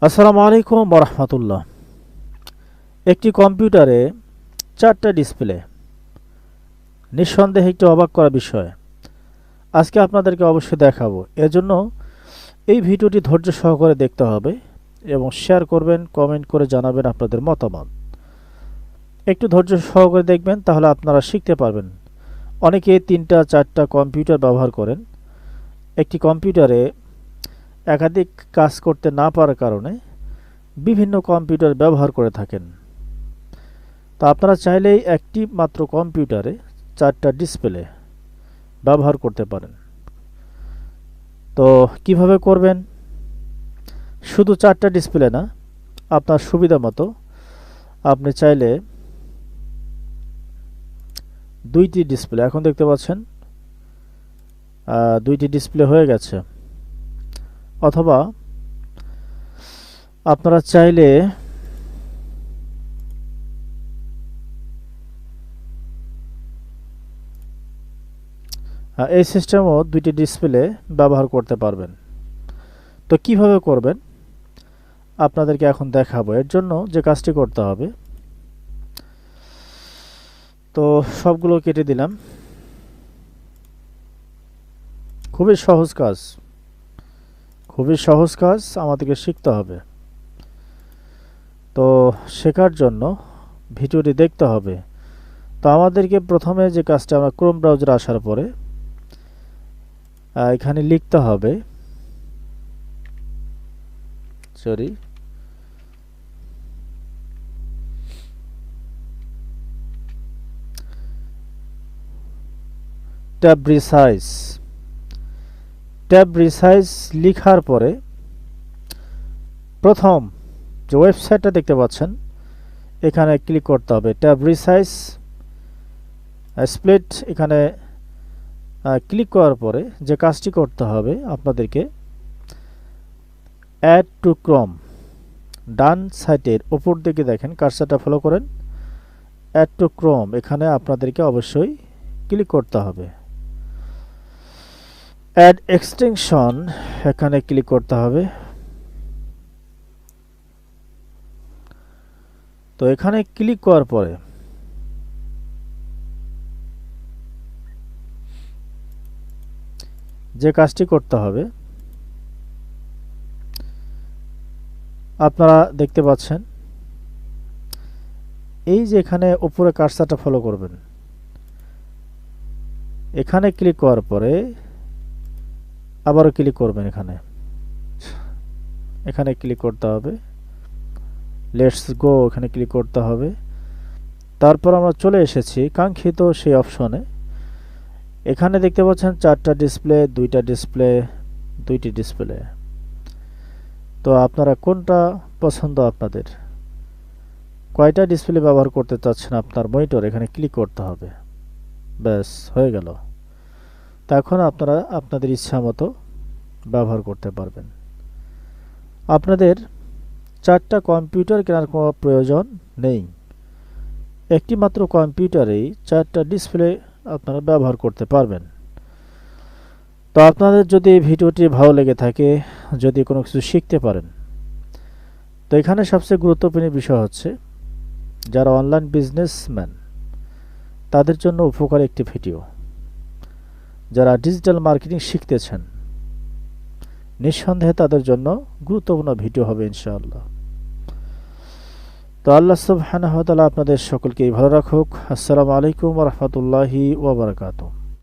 আসসালামু আলাইকুম রাহমাতুল্লাহ। একটি কম্পিউটারে 4টা ডিসপ্লে, নিঃসন্দেহে একটি অবাক করা বিষয়। আজকে আপনাদেরকে অবশ্যই দেখাবো। এজন্য এই ভিডিওটি ধৈর্য সহকারে দেখতে হবে এবং শেয়ার করবেন, কমেন্ট করে জানাবেন আপনাদের মতামত। একটু ধৈর্য সহকারে দেখবেন, তাহলে আপনারা শিখতে পারবেন। অনেকে 3টা 4টা কম্পিউটার ব্যবহার করেন। একটি কম্পিউটারে একাধিক কাজ করতে না পারার কারণে বিভিন্ন কম্পিউটার ব্যবহার করে থাকেন। তো আপনারা চাইলেই একটি মাত্র কম্পিউটারে 4টা ডিসপ্লে ব্যবহার করতে পারেন। তো কিভাবে করবেন? শুধু 4টা ডিসপ্লে না, আপনার সুবিধা মতো আপনি চাইলে 2টি ডিসপ্লে, এখন দেখতে পাচ্ছেন 2টি ডিসপ্লে হয়ে গেছে, অথবা আপনারা চাইলে এই সিস্টেমও 2টি ডিসপ্লে ব্যবহার করতে পারবেন। তো কিভাবে করবেন আপনাদেরকে এখন দেখাবো। এর জন্য যে কাজটি করতে হবে, তো সবগুলো কেটে দিলাম। খুবই সহজ কাজ, খুবই সহজ কাজ, আমাদেরকে শিখতে হবে। তো শেখার জন্য ভিডিওটি দেখতে হবে। তো আমাদেরকে প্রথমে যে কাজটা, আমরা ক্রোম ব্রাউজারে আসার পরে এখানে লিখতে হবে ট্যাব রিসাইজ। ট্যাব রিসাইজ লিখার পরে প্রথম যে ওয়েবসাইটটা দেখতে পাচ্ছেন এখানে ক্লিক করতে হবে। ট্যাব রিসাইজ স্প্লিট, এখানে ক্লিক করার পরে যে কাজটি করতে হবে আপনাদেরকে, অ্যাড টু ক্রোম, ডান সাইডের উপর দিকে দেখেন, কার্সারটা ফলো করেন, অ্যাড টু ক্রোম, এখানে আপনাদেরকে অবশ্যই ক্লিক করতে হবে। অ্যাড এক্সটেনশন, এখানে ক্লিক করতে হবে। তো এখানে ক্লিক করার পরে যে কাজটি করতে হবে, আপনারা দেখতে পাচ্ছেন এই যে এখানে উপরে কার্সারটা ফলো করবেন, এখানে ক্লিক করার পরে আবারও ক্লিক করবেন, এখানে ক্লিক করতে হবে, লেটস গো, এখানে ক্লিক করতে হবে। তারপর আমরা চলে এসেছি কাঙ্ক্ষিত সেই অপশনে। এখানে দেখতে পাচ্ছেন 4টা ডিসপ্লে, 2টা ডিসপ্লে, 2টি ডিসপ্লে। তো আপনারা কোনটা পছন্দ, আপনাদের কয়টা ডিসপ্লে ব্যবহার করতে চাচ্ছেন আপনার মনিটর, এখানে ক্লিক করতে হবে। ব্যাস, হয়ে গেল। তো এখন আপনারা আপনাদের ইচ্ছা মতো ব্যবহার করতে পারবেন। আপনাদের 4টা কম্পিউটার কেনার কোনো প্রয়োজন নেই। একটি মাত্র কম্পিউটারেই 4টা ডিসপ্লে আপনারা ব্যবহার করতে পারবেন। তো আপনাদের যদি এই ভিডিওটি ভালো লেগে থাকে, যদি কোনো কিছু শিখতে পারেন, তো এখানে সবচেয়ে গুরুত্বপূর্ণ বিষয় হচ্ছে যারা অনলাইন বিজনেসম্যান তাদের জন্য উপকারী একটি ভিডিও। যারা ডিজিটাল মার্কেটিং শিখতেছেন, নিঃসন্দেহে তাদের জন্য গুরুত্বপূর্ণ ভিডিও হবে ইনশাআল্লাহ। তো আল্লাহ সুবহানাহু ওয়া তাআলা আপনাদের সকলকেই ভালো রাখুক। আসসালামু আলাইকুম ওয়া রাহমাতুল্লাহি ওয়া বারাকাতুহু।